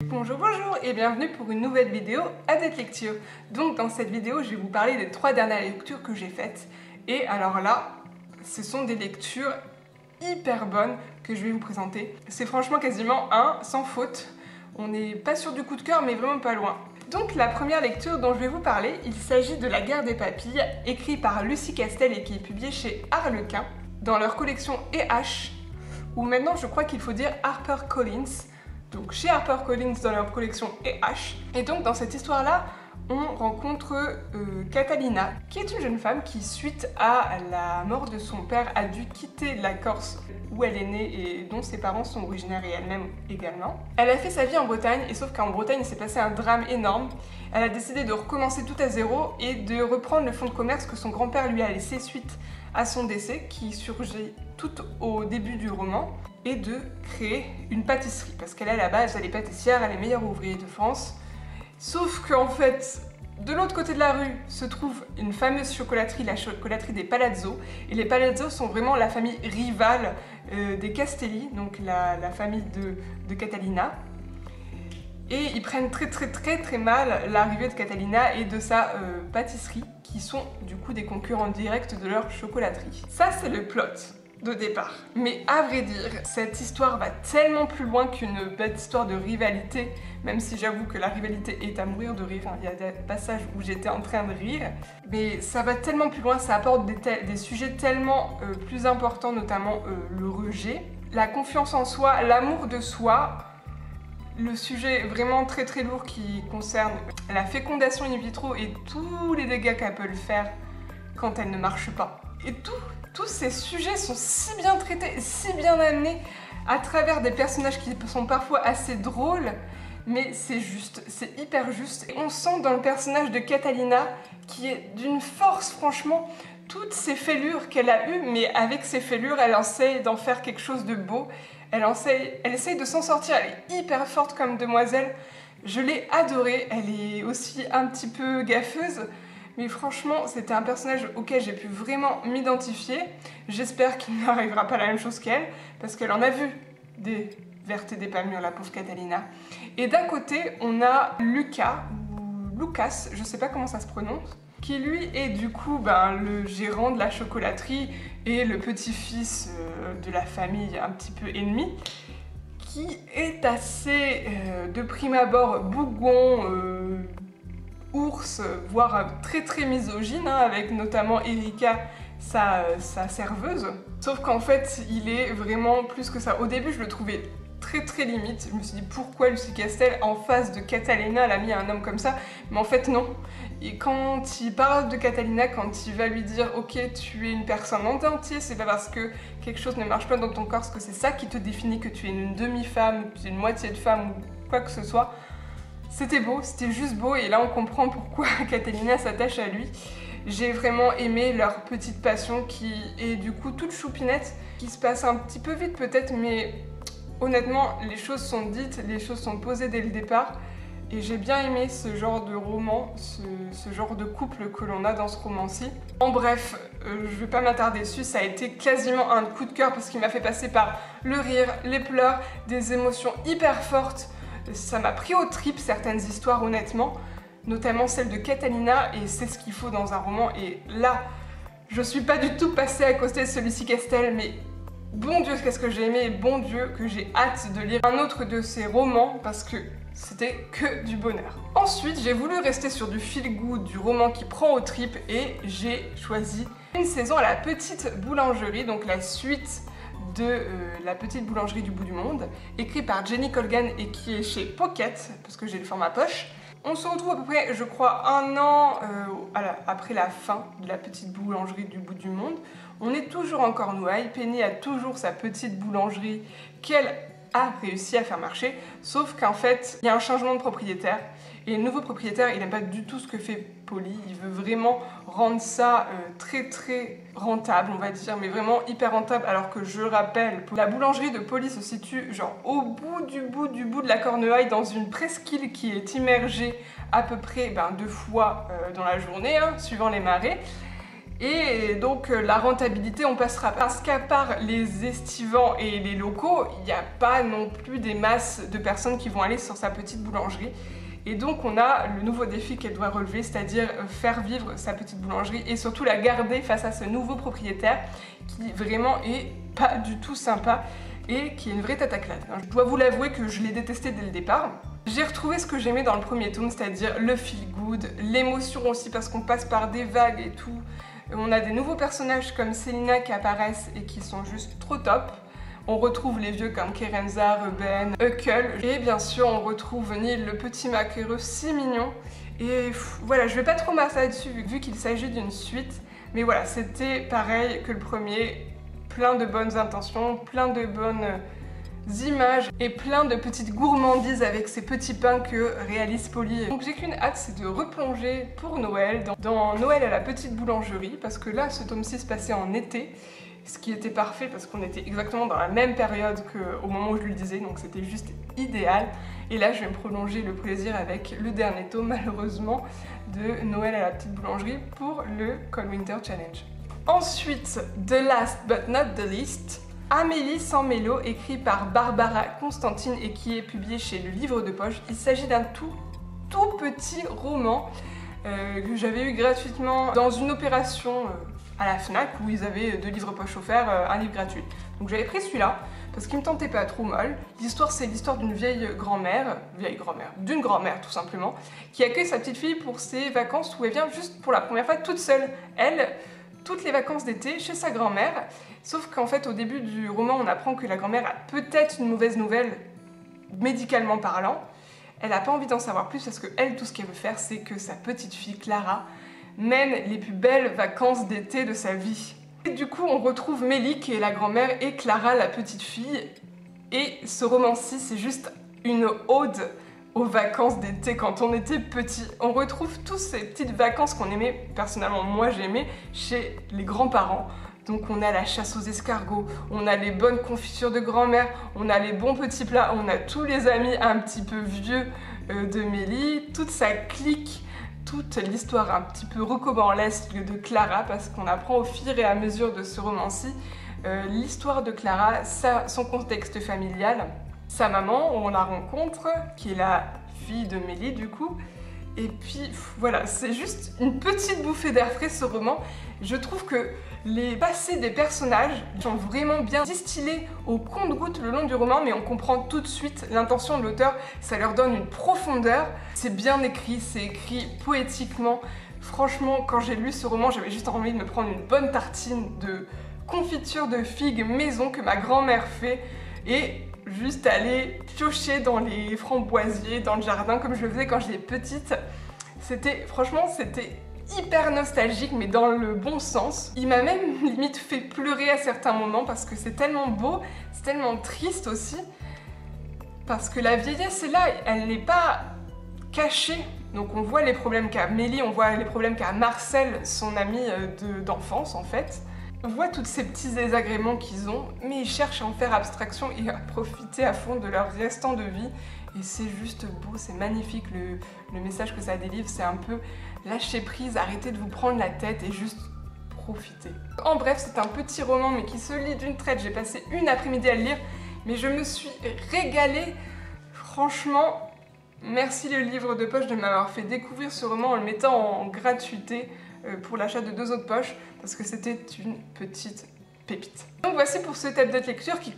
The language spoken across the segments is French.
Bonjour, bonjour et bienvenue pour une nouvelle vidéo Adette Lecture. Donc dans cette vidéo, je vais vous parler des 3 dernières lectures que j'ai faites. Et alors là, ce sont des lectures hyper bonnes que je vais vous présenter. C'est franchement quasiment un sans faute. On n'est pas sur du coup de cœur, mais vraiment pas loin. Donc la première lecture dont je vais vous parler, il s'agit de La Guerre des Papilles, écrit par Lucie Castel et qui est publié chez Harlequin, dans leur collection EH, ou maintenant je crois qu'il faut dire HarperCollins. Donc chez HarperCollins dans leur collection EH. Et donc dans cette histoire-là, on rencontre Catalina, qui est une jeune femme qui, suite à la mort de son père, a dû quitter la Corse où elle est née et dont ses parents sont originaires et elle-même également. Elle a fait sa vie en Bretagne, et sauf qu'en Bretagne il s'est passé un drame énorme. Elle a décidé de recommencer tout à zéro et de reprendre le fonds de commerce que son grand-père lui a laissé suite à son décès, qui surgit tout au début du roman, et de créer une pâtisserie, parce qu'elle à la base elle est pâtissière, elle est meilleure ouvrière de France. Sauf qu'en fait, de l'autre côté de la rue se trouve une fameuse chocolaterie, la chocolaterie des Palazzo, et les Palazzo sont vraiment la famille rivale des Castelli, donc la famille de Catalina. Et ils prennent très mal l'arrivée de Catalina et de sa pâtisserie, qui sont du coup des concurrents directs de leur chocolaterie. Ça c'est le plot de départ. Mais à vrai dire, cette histoire va tellement plus loin qu'une bête histoire de rivalité, même si j'avoue que la rivalité est à mourir de rire. Il y a des passages où j'étais en train de rire, mais ça va tellement plus loin, ça apporte des sujets tellement plus importants, notamment le rejet, la confiance en soi, l'amour de soi, le sujet vraiment très lourd qui concerne la fécondation in vitro et tous les dégâts qu'elle peut le faire quand elle ne marche pas. Et tous ces sujets sont si bien traités, si bien amenés à travers des personnages qui sont parfois assez drôles, mais c'est juste, c'est hyper juste. Et on sent dans le personnage de Catalina qui est d'une force, franchement, toutes ces fêlures qu'elle a eues, mais avec ces fêlures, elle essaie d'en faire quelque chose de beau. Elle essaie de s'en sortir, elle est hyper forte comme demoiselle. Je l'ai adorée, elle est aussi un petit peu gaffeuse. Mais franchement, c'était un personnage auquel j'ai pu vraiment m'identifier. J'espère qu'il n'arrivera pas la même chose qu'elle, parce qu'elle en a vu des vertes et des pas mûres, la pauvre Catalina. Et d'un côté, on a Lucas, ou Lucas, je sais pas comment ça se prononce, qui lui est du coup le gérant de la chocolaterie et le petit-fils de la famille un petit peu ennemie, qui est assez, de prime abord, bougon, ours, voire très misogyne, hein, avec notamment Erika, sa serveuse. Sauf qu'en fait, il est vraiment plus que ça. Au début, je le trouvais très limite. Je me suis dit, pourquoi Lucie Castel, en face de Catalina, elle a mis un homme comme ça? Mais en fait, non. Et quand il parle de Catalina, quand il va lui dire, ok, tu es une personne en entier, c'est pas parce que quelque chose ne marche pas dans ton corps, parce que c'est ça qui te définit, que tu es une demi-femme, tu es une moitié de femme, ou quoi que ce soit. C'était beau, c'était juste beau, et là on comprend pourquoi Catalina s'attache à lui. J'ai vraiment aimé leur petite passion qui est du coup toute choupinette, qui se passe un petit peu vite peut-être, mais honnêtement les choses sont dites, les choses sont posées dès le départ, et j'ai bien aimé ce genre de roman, ce genre de couple que l'on a dans ce roman-ci. En bref, je vais pas m'attarder dessus, ça a été quasiment un coup de cœur parce qu'il m'a fait passer par le rire, les pleurs, des émotions hyper fortes. Ça m'a pris aux tripes certaines histoires honnêtement, notamment celle de Catalina, et c'est ce qu'il faut dans un roman. Et là, je suis pas du tout passée à côté de celui-ci Castel, mais bon Dieu qu'est-ce que j'ai aimé, et bon Dieu que j'ai hâte de lire un autre de ses romans parce que c'était que du bonheur. Ensuite, j'ai voulu rester sur du feel-good, du roman qui prend aux tripes, et j'ai choisi Une saison à la petite boulangerie, donc la suite de La petite boulangerie du bout du monde, écrit par Jenny Colgan et qui est chez Pocket, parce que j'ai le format poche. On se retrouve à peu près, je crois, un an après la fin de La petite boulangerie du bout du monde. On est toujours en Cornouailles, Penny a toujours sa petite boulangerie qu'elle a réussi à faire marcher, sauf qu'en fait, il y a un changement de propriétaire, et le nouveau propriétaire, il n'aime pas du tout ce que fait Polly, il veut vraiment rendre ça très rentable, on va dire, mais vraiment hyper rentable, alors que je rappelle, la boulangerie de Polly se situe genre au bout de la Cornouaille, dans une presqu'île qui est immergée à peu près 2 fois dans la journée, hein, suivant les marées. Et donc la rentabilité, on passera parce qu'à part les estivants et les locaux, il n'y a pas non plus des masses de personnes qui vont aller sur sa petite boulangerie. Et donc on a le nouveau défi qu'elle doit relever, c'est-à-dire faire vivre sa petite boulangerie et surtout la garder face à ce nouveau propriétaire qui vraiment est pas du tout sympa et qui est une vraie tête à claque. Je dois vous l'avouer que je l'ai détesté dès le départ. J'ai retrouvé ce que j'aimais dans le premier tome, c'est-à-dire le feel good, l'émotion aussi parce qu'on passe par des vagues et tout. On a des nouveaux personnages comme Selina qui apparaissent et qui sont juste trop top. On retrouve les vieux comme Kerenza, Ruben, Huckle. Et bien sûr, on retrouve Neil, le petit maquereux si mignon. Et voilà, je vais pas trop m'attarder dessus vu qu'il s'agit d'une suite. Mais voilà, c'était pareil que le premier. Plein de bonnes intentions, plein de bonnes images et plein de petites gourmandises avec ces petits pains que réalise Polly. Donc j'ai qu'une hâte, c'est de replonger pour Noël dans Noël à la petite boulangerie. Parce que là, ce tome 6 passait en été. Ce qui était parfait parce qu'on était exactement dans la même période qu'au moment où je le disais, donc c'était juste idéal. Et là, je vais me prolonger le plaisir avec le dernier tome, malheureusement, de Noël à la petite boulangerie pour le Cold Winter Challenge. Ensuite, The Last But Not The Least, Amélie sans mélo, écrit par Barbara Constantine et qui est publié chez Le Livre de Poche. Il s'agit d'un tout petit roman que j'avais eu gratuitement dans une opération à la FNAC où ils avaient 2 livres poche offerts, un livre gratuit. Donc j'avais pris celui-là parce qu'il me tentait pas trop mal. L'histoire, c'est l'histoire d'une d'une grand-mère tout simplement, qui accueille sa petite fille pour ses vacances où elle vient juste pour la première fois toute seule. Elle, toutes les vacances d'été chez sa grand-mère, sauf qu'en fait au début du roman on apprend que la grand-mère a peut-être une mauvaise nouvelle médicalement parlant. Elle n'a pas envie d'en savoir plus parce que elle, tout ce qu'elle veut faire, c'est que sa petite fille Clara mène les plus belles vacances d'été de sa vie. Et du coup, on retrouve Mélie qui est la grand-mère et Clara la petite fille. Et ce roman-ci, c'est juste une ode aux vacances d'été quand on était petit. On retrouve tous ces petites vacances qu'on aimait, personnellement moi j'aimais, chez les grands-parents. Donc on a la chasse aux escargots, on a les bonnes confitures de grand-mère, on a les bons petits plats, on a tous les amis un petit peu vieux de Mélie, toute sa clique, toute l'histoire un petit peu rocambolesque de Clara, parce qu'on apprend au fur et à mesure de ce roman-ci l'histoire de Clara, son contexte familial, sa maman, on la rencontre, qui est la fille de Mélie du coup. Et puis voilà, c'est juste une petite bouffée d'air frais ce roman. Je trouve que les passés des personnages sont vraiment bien distillés au compte-gouttes le long du roman, mais on comprend tout de suite l'intention de l'auteur, ça leur donne une profondeur. C'est bien écrit, c'est écrit poétiquement. Franchement, quand j'ai lu ce roman, j'avais juste envie de me prendre une bonne tartine de confiture de figues maison que ma grand-mère fait et juste aller piocher dans les framboisiers, dans le jardin, comme je le faisais quand j'étais petite. Franchement, c'était hyper nostalgique, mais dans le bon sens. Il m'a même limite fait pleurer à certains moments parce que c'est tellement beau, c'est tellement triste aussi. Parce que la vieillesse est là, elle n'est pas cachée. Donc on voit les problèmes qu'a Mélie, on voit les problèmes qu'a Marcel, son ami d'enfance en fait. On voit tous ces petits désagréments qu'ils ont, mais ils cherchent à en faire abstraction et à profiter à fond de leur restant de vie. Et c'est juste beau, c'est magnifique le message que ça délivre, c'est un peu lâcher prise, arrêtez de vous prendre la tête et juste profiter. En bref, c'est un petit roman mais qui se lit d'une traite, j'ai passé une après-midi à le lire, mais je me suis régalée, franchement, merci le livre de poche de m'avoir fait découvrir ce roman en le mettant en gratuité pour l'achat de 2 autres poches, parce que c'était une petite pépite. Donc voici pour ce thème de lecture qui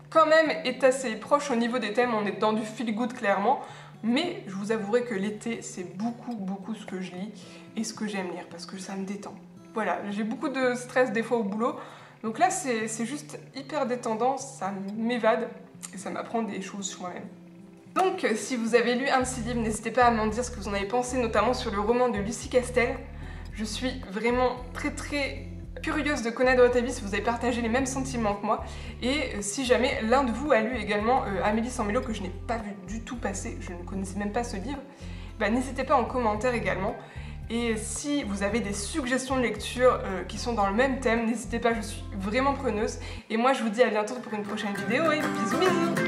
quand même est assez proche au niveau des thèmes, on est dans du feel good clairement, mais je vous avouerai que l'été c'est beaucoup ce que je lis et ce que j'aime lire parce que ça me détend. Voilà, j'ai beaucoup de stress des fois au boulot, donc là c'est juste hyper détendant, ça m'évade et ça m'apprend des choses sur moi-même. Donc si vous avez lu un de ces livres, n'hésitez pas à m'en dire ce que vous en avez pensé, notamment sur le roman de Lucie Castel. Je suis vraiment très curieuse de connaître votre avis si vous avez partagé les mêmes sentiments que moi. Et si jamais l'un de vous a lu également Amélie sans mélo, que je n'ai pas vu du tout passer, je ne connaissais même pas ce livre, bah, n'hésitez pas en commentaire également. Et si vous avez des suggestions de lecture qui sont dans le même thème, n'hésitez pas, je suis vraiment preneuse. Et moi je vous dis à bientôt pour une prochaine vidéo et bisous bisous.